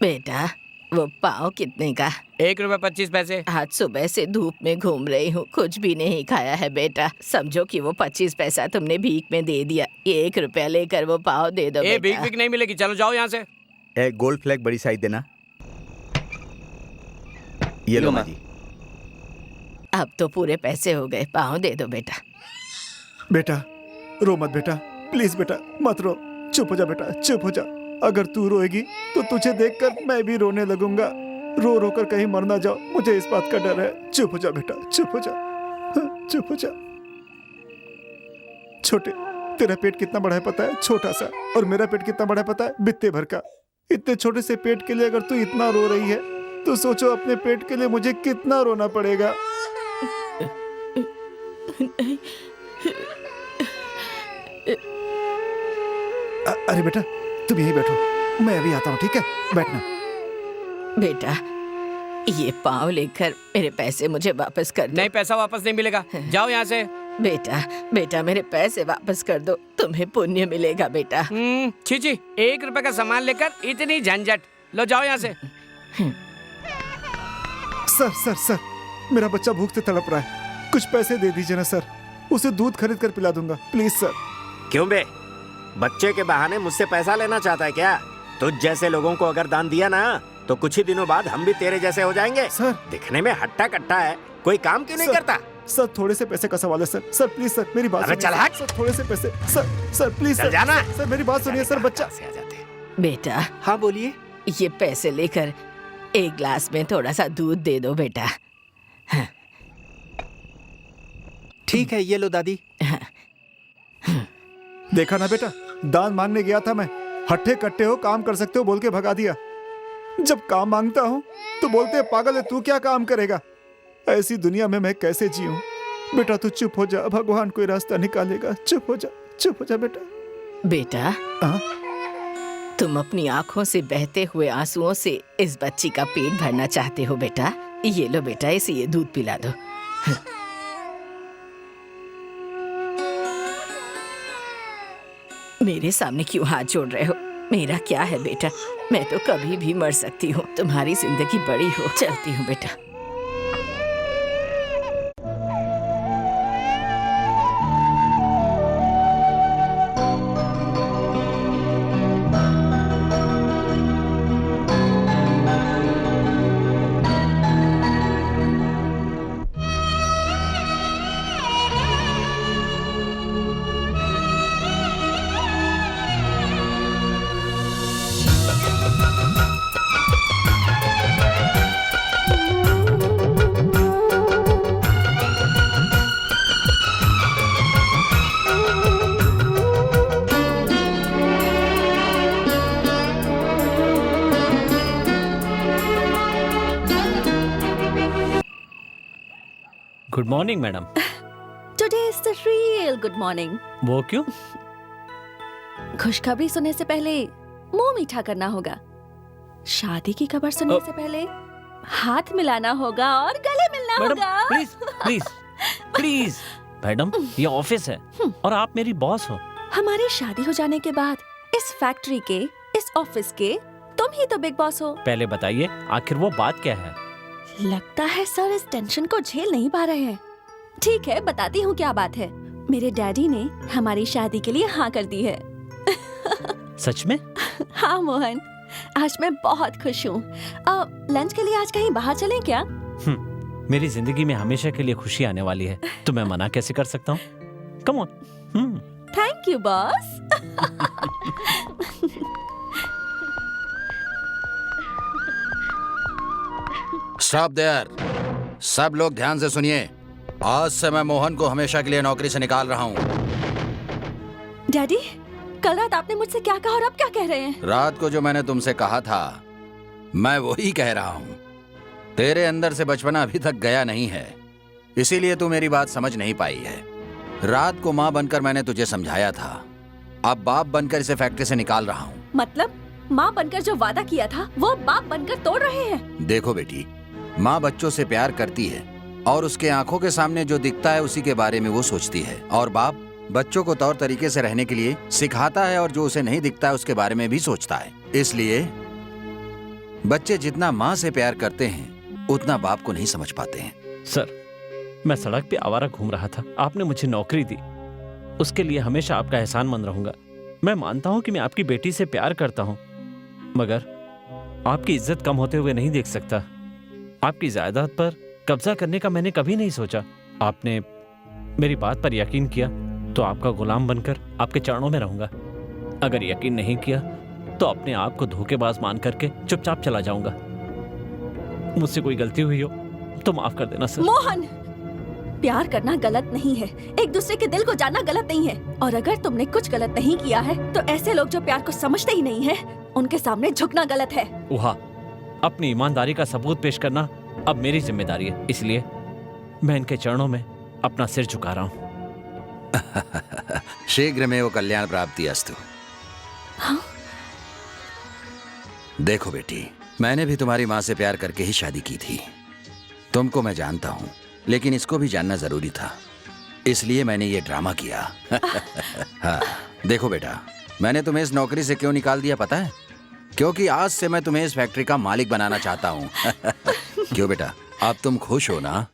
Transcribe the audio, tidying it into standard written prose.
बेटा वो पाव कितने का? 1 रुपए 25 पैसे। आज सुबह से धूप में घूम रही हूँ, कुछ भी नहीं खाया है बेटा। समझो कि वो 25 पैसा तुमने भीख में दे दिया। ये 1 रुपया लेकर वो पाव दे दो बेटा। भीख भीख नहीं मिलेगी, चलो जाओ यहाँ से। एक गोल्ड फ्लैग बड़ी साइज देना। ये लो माँ जी। अब तो पूरे पैसे हो गए, पाव दे दो बेटा। बेटा रो मत बेटा, प्लीज बेटा मत रो। चुप हो जा बेटा, चुप हो जा। अगर तू रोएगी तो तुझे देखकर मैं भी रोने लगूंगा। रो रो कर कहीं मर ना जाओ, मुझे इस बात का डर है। चुप हो जा बेटा, चुप हो जा, चुप हो जा। छोटे, तेरा पेट कितना बड़ा है पता है? छोटा सा। और मेरा पेट कितना बड़ा है पता है? बित्ते भर का। इतने छोटे से पेट के लिए अगर तू इतना रो रही है तो सोचो अपने पेट के लिए मुझे कितना रोना पड़ेगा। अरे बेटा तुम यहीं बैठो, मैं अभी आता हूँ, ठीक है? बैठना। बेटा ये पाव लेकर मेरे पैसे मुझे वापस कर दो। नहीं, पैसा वापस नहीं मिलेगा, जाओ यहाँ से। बेटा मेरे पैसे वापस कर दो, तुम्हें पुण्य मिलेगा बेटा। छी, 1 रुपए का सामान लेकर इतनी झंझट। लो जाओ यहाँ से। सर मेरा बच्चा भूख से तड़प रहा है, कुछ पैसे दे दीजिए ना सर, उसे दूध खरीद कर पिला दूंगा, प्लीज सर। क्यों बे, बच्चे के बहाने मुझसे पैसा लेना चाहता है क्या? तुझ जैसे लोगों को अगर दान दिया ना तो कुछ ही दिनों बाद हम भी तेरे जैसे हो जाएंगे। सर दिखने में हट्टा कट्टा है, कोई काम क्यों नहीं करता? सर थोड़े से पैसे का सवाल है सर प्लीज सर मेरी बात सुनिए। चल हट। सर थोड़े से पैसे सर प्लीज चल जाना। सर मेरी बात सुनिए सर। बच्चा से आ जाते हैं। बेटा हाँ बोलिए। ये पैसे लेकर एक गिलास में थोड़ा सा दूध दे दो बेटा। ठीक है, ये लो दादी। देखा ना बेटा, दान मांगने गया था मैं, हट्टे कट्टे हो, काम कर सकते हो बोल के भगा दिया। जब काम मांगता हूँ तो बोलते पागल है तू, क्या काम करेगा? ऐसी दुनिया में मैं कैसे जीऊं? बेटा तू चुप हो जा, भगवान कोई रास्ता निकालेगा। चुप हो जा बेटा। बेटा तुम अपनी आंखों से बहते हुए आंसुओं से इस बच्ची का पेट भरना चाहते हो बेटा। ये लो बेटा, इसे ये दूध पिला दो। मेरे सामने क्यों हाथ जोड़ रहे हो? मेरा क्या है बेटा, मैं तो कभी भी मर सकती हूँ। तुम्हारी जिंदगी बड़ी हो। चलती हूँ बेटा। Good morning madam. Today is the real good morning. वो क्यों? खुशखबरी सुनने से पहले मुंह मीठा करना होगा, शादी की खबर सुनने से पहले हाथ मिलाना होगा और गले मिलना होगा। प्लीज प्लीज प्लीज मैडम, ये ऑफिस है और आप मेरी बॉस हो। हमारी शादी हो जाने के बाद इस फैक्ट्री के, इस ऑफिस के तुम ही तो बिग बॉस हो। पहले बताइए आखिर वो बात क्या है? लगता है सर इस टेंशन को झेल नहीं पा रहे हैं। ठीक है, बताती हूँ क्या बात है। मेरे डैडी ने हमारी शादी के लिए हाँ कर दी है। सच में? हाँ मोहन, आज मैं बहुत खुश हूँ। लंच के लिए आज कहीं बाहर चलें क्या? मेरी जिंदगी में हमेशा के लिए खुशी आने वाली है, तो मैं मना कैसे कर सकता हूँ? Come on. Thank you boss. Stop there. सब लोग ध्यान से सुनिए। आज से मैं मोहन को हमेशा के लिए नौकरी से निकाल रहा हूँ। डैडी, कल रात आपने मुझसे क्या कहा और अब क्या कह रहे हैं? रात को जो मैंने तुमसे कहा था मैं वही कह रहा हूँ। तेरे अंदर से बचपना अभी तक गया नहीं है, इसीलिए तू मेरी बात समझ नहीं पाई है। रात को माँ बनकर मैंने तुझे समझाया था, अब बाप बनकर इसे फैक्ट्री से निकाल रहा हूँ। मतलब माँ बनकर जो वादा किया था वो बाप बनकर तोड़ रहे हैं? देखो बेटी, माँ बच्चों से प्यार करती है और उसके आंखों के सामने जो दिखता है उसी के बारे में वो सोचती है, और बाप बच्चों को तौर तरीके से रहने के लिए सिखाता है और जो उसे नहीं दिखता है उसके बारे में भी सोचता है। इसलिए बच्चे जितना माँ से प्यार करते हैं उतना बाप को नहीं समझ पाते हैं। सर, मैं सड़क पे आवारा घूम रहा था, आपने मुझे नौकरी दी, उसके लिए हमेशा आपका एहसानमंद रहूंगा। मैं मानता हूं कि मैं आपकी बेटी से प्यार करता हूं, मगर आपकी इज्जत कम होते हुए नहीं देख सकता। आपकी जायदाद पर कब्जा करने का मैंने कभी नहीं सोचा। आपने मेरी बात पर यकीन किया तो आपका गुलाम बनकर आपके चरणों में रहूंगा। अगर यकीन नहीं किया तो अपने आप को धोखेबाज मान करके चुपचाप चला जाऊंगा। मुझसे कोई गलती हुई हो तो माफ कर देना सर। मोहन, प्यार करना गलत नहीं है, एक दूसरे के दिल को जानना गलत नहीं है। और अगर तुमने कुछ गलत नहीं किया है तो ऐसे लोग जो प्यार को समझते ही नहीं है, उनके सामने झुकना गलत है। वाह, अपनी ईमानदारी का सबूत पेश करना अब मेरी जिम्मेदारी है, इसलिए मैं इनके चरणों में अपना सिर झुका रहा हूँ। शीघ्र में वो कल्याण प्राप्ति अस्तु। हाँ? देखो बेटी, मैंने भी तुम्हारी माँ से प्यार करके ही शादी की थी। तुमको मैं जानता हूँ, लेकिन इसको भी जानना जरूरी था, इसलिए मैंने ये ड्रामा किया। हाँ, देखो बेटा, मैंने तुम्हें इस नौकरी से क्यों निकाल दिया पता है? क्योंकि आज से मैं तुम्हें इस फैक्ट्री का मालिक बनाना चाहता हूँ। क्यों बेटा, अब तुम खुश हो ना?